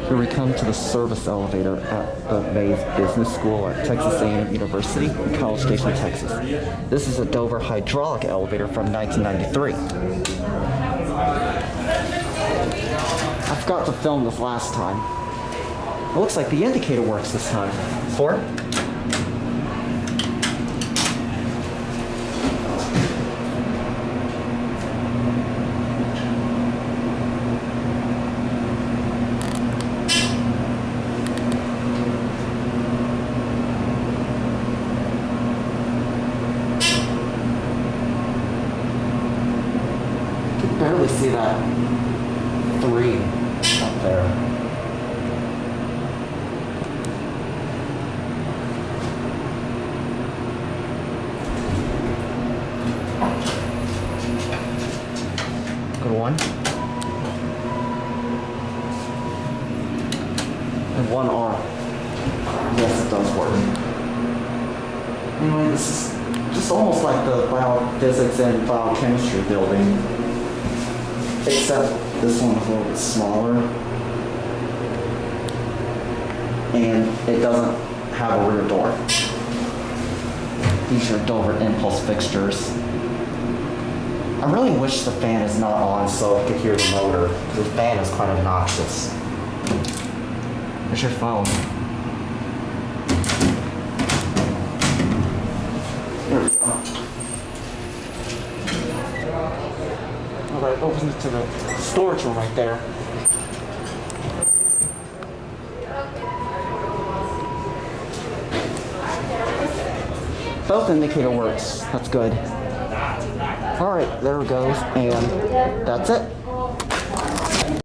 Here we come to the service elevator at the Mays Business School at Texas A&M University in College Station, Texas. This is a Dover hydraulic elevator from 1993. I forgot to film this last time. It looks like the indicator works this time. 4. Barely see that 3 up there. Good 1. And 1R. Yes, it does work. Anyway, this is just almost like the biophysics and biochemistry building. Except this one is a little bit smaller, and it doesn't have a rear door. These are Dover Impulse fixtures. I really wish the fan is not on so I could hear the motor, because the fan is quite obnoxious. There's your phone. There we go. That opens it to the storage room right there. Both indicator works. That's good. Alright, there it goes. And that's it.